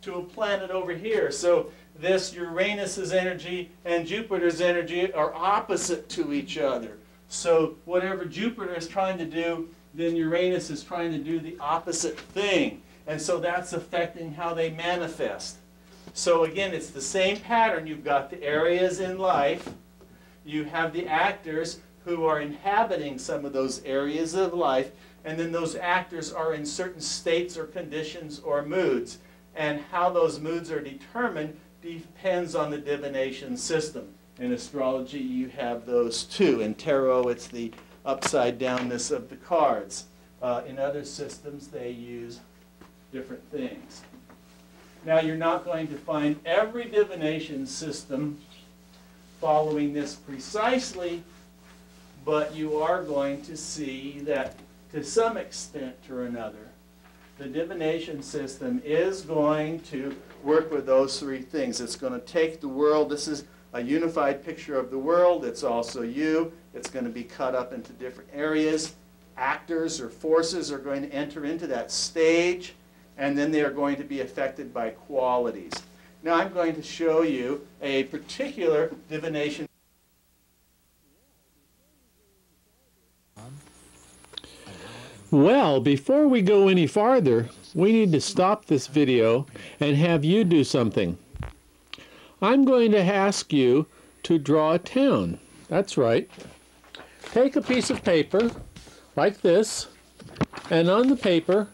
to a planet over here. So this Uranus's energy and Jupiter's energy are opposite to each other. So whatever Jupiter is trying to do, then Uranus is trying to do the opposite thing. And so that's affecting how they manifest. So again, it's the same pattern. You've got the areas in life. You have the actors who are inhabiting some of those areas of life. And then those actors are in certain states or conditions or moods. And how those moods are determined depends on the divination system. In astrology, you have those too. In tarot, it's the upside downness of the cards. In other systems, they use different things. Now, you're not going to find every divination system following this precisely, but you are going to see that to some extent or another, the divination system is going to work with those three things. It's going to take the world. This is a unified picture of the world. It's also you. It's going to be cut up into different areas. Actors or forces are going to enter into that stage, and then they are going to be affected by qualities. Now I'm going to show you a particular divination. Well, before we go any farther, we need to stop this video and have you do something. I'm going to ask you to draw a town. That's right. Take a piece of paper like this, and on the paper,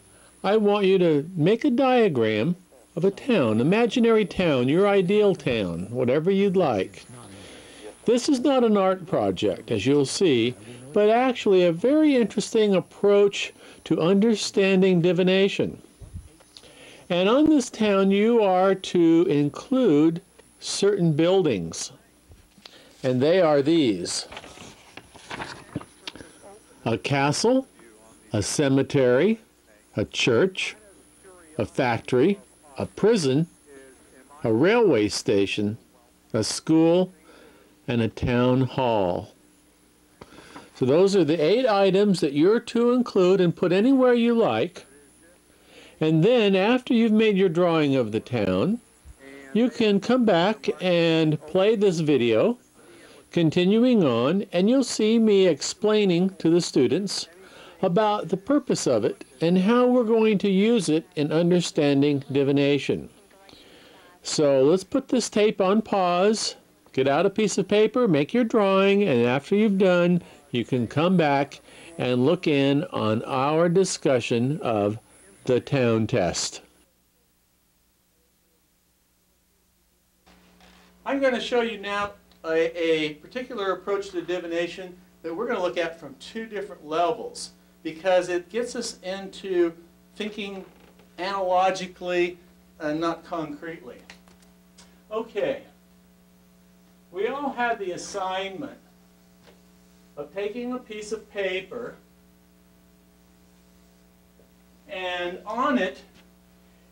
I want you to make a diagram of a town, imaginary town, your ideal town, whatever you'd like. This is not an art project, as you'll see, but actually a very interesting approach to understanding divination. And on this town, you are to include certain buildings, and they are these: a castle, a cemetery, a church, a factory, a prison, a railway station, a school, and a town hall. So those are the 8 items that you're to include and put anywhere you like. And then after you've made your drawing of the town, you can come back and play this video, continuing on, and you'll see me explaining to the students about the purpose of it and how we're going to use it in understanding divination. So let's put this tape on pause, get out a piece of paper, make your drawing, and after you've done, you can come back and look in on our discussion of the town test. I'm going to show you now a particular approach to divination that we're going to look at from 2 different levels, because it gets us into thinking analogically and not concretely. Okay, we all had the assignment of taking a piece of paper, and on it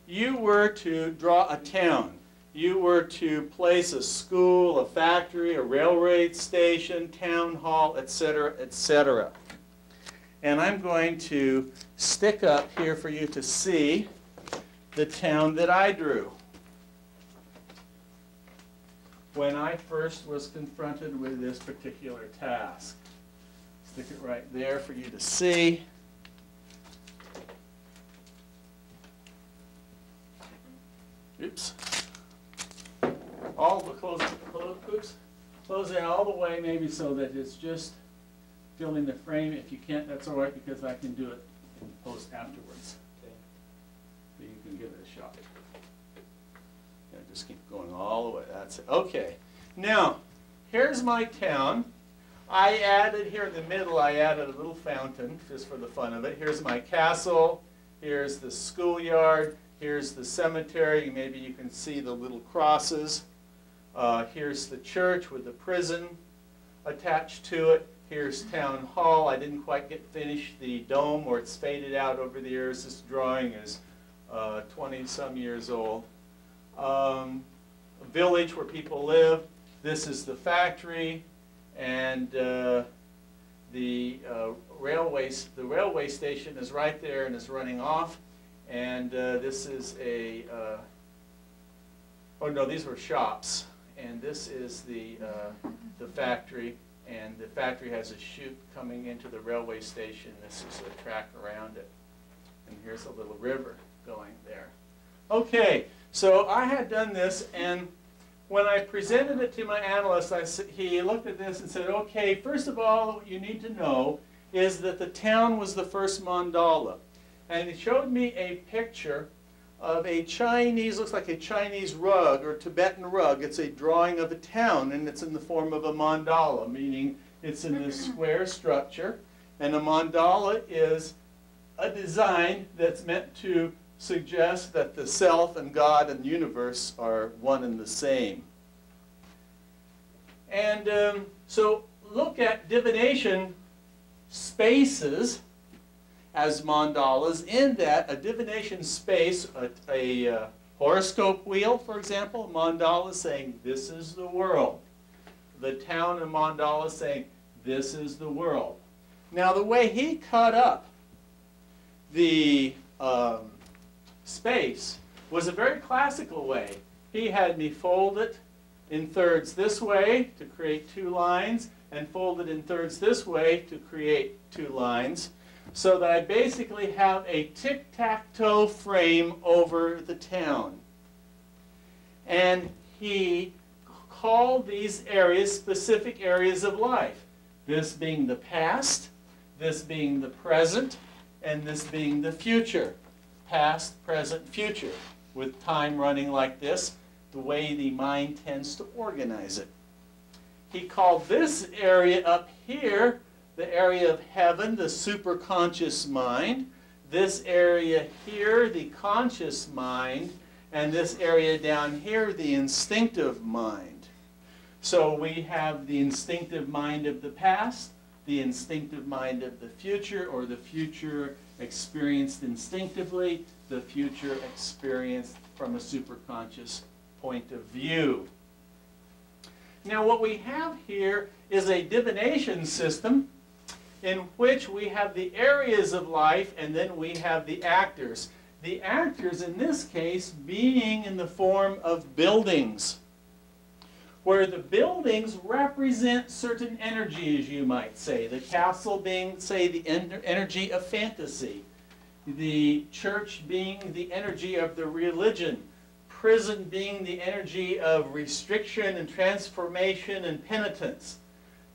you were to draw a town. You were to place a school, a factory, a railroad station, town hall, etc., etc. And I'm going to stick up here for you to see the town that I drew when I first was confronted with this particular task. Stick it right there for you to see. Oops. All the close it all the way, maybe so that it's just filling the frame. If you can't, that's all right, because I can do it in post afterwards. Okay. So you can give it a shot. Yeah, just keep going all the way. That's it. Okay. Now, here's my town. I added here in the middle, I added a little fountain just for the fun of it. Here's my castle. Here's the schoolyard. Here's the cemetery. Maybe you can see the little crosses. Here's the church with the prison attached to it. Here's town hall. I didn't quite get finished the dome, or it's faded out over the years. This drawing is 20-some years old. A village where people live. This is the factory, and the railway station is right there and is running off. And this is a Oh no, these were shops, and this is the factory, and the factory has a chute coming into the railway station. This is a track around it, and here's a little river going there. Okay, so I had done this, and when I presented it to my analyst, he looked at this and said, okay, first of all, what you need to know is that the town was the first mandala. And he showed me a picture of a Chinese, looks like a Chinese rug or Tibetan rug. It's a drawing of a town, and it's in the form of a mandala, meaning it's in this square structure. And a mandala is a design that's meant to suggest that the self and God and the universe are one and the same. And so look at divination spaces as mandalas, in that a divination space, a horoscope wheel, for example, a mandala saying, this is the world. The town, a mandala saying, this is the world. Now the way he cut up the space was a very classical way. He had me fold it in thirds this way to create 2 lines, and fold it in thirds this way to create 2 lines, so that I basically have a tic-tac-toe frame over the town. And he called these areas specific areas of life. This being the past, this being the present, and this being the future. Past, present, future. With time running like this, the way the mind tends to organize it. He called this area up here the area of heaven, the superconscious mind. This area here, the conscious mind. And this area down here, the instinctive mind. So we have the instinctive mind of the past, the instinctive mind of the future, or the future experienced instinctively, the future experienced from a superconscious point of view. Now what we have here is a divination system in which we have the areas of life, and then we have the actors. The actors in this case being in the form of buildings, where the buildings represent certain energies, you might say. The castle being, say, the energy of fantasy. The church being the energy of the religion. Prison being the energy of restriction and transformation and penitence.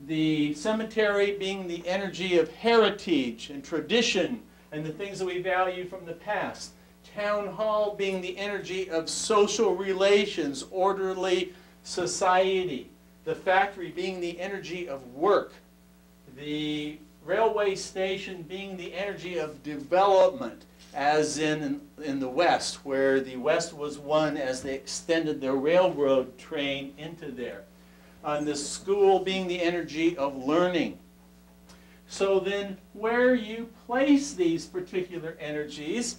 The cemetery being the energy of heritage and tradition and the things that we value from the past. Town hall being the energy of social relations, orderly society. The factory being the energy of work. The railway station being the energy of development, as in the West, where the West was one as they extended their railroad train into there. And the school being the energy of learning. So then where you place these particular energies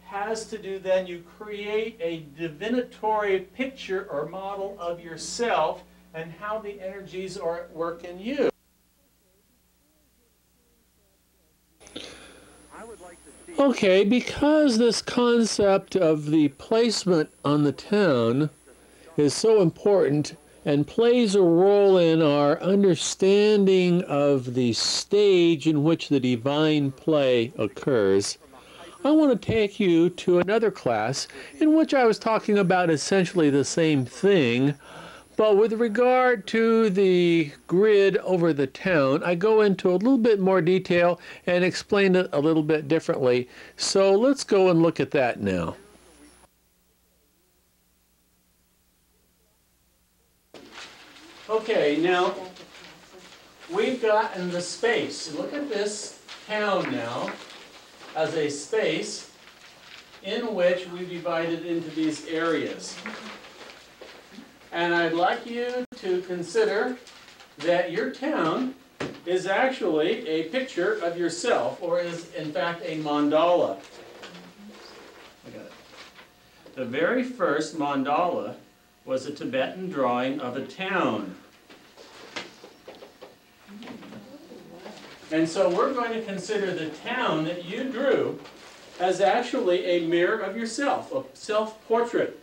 has to do then, you create a divinatory picture or model of yourself and how the energies are at work in you. Okay, because this concept of the placement on the town is so important and plays a role in our understanding of the stage in which the divine play occurs, I want to take you to another class in which I was talking about essentially the same thing, but with regard to the grid over the town, I go into a little bit more detail and explain it a little bit differently. So let's go and look at that now. Okay, now we've gotten the space. Look at this town now as a space in which we've divided into these areas. And I'd like you to consider that your town is actually a picture of yourself, or is in fact a mandala. I got it. The very first mandala was a Tibetan drawing of a town. And so we're going to consider the town that you drew as actually a mirror of yourself, a self-portrait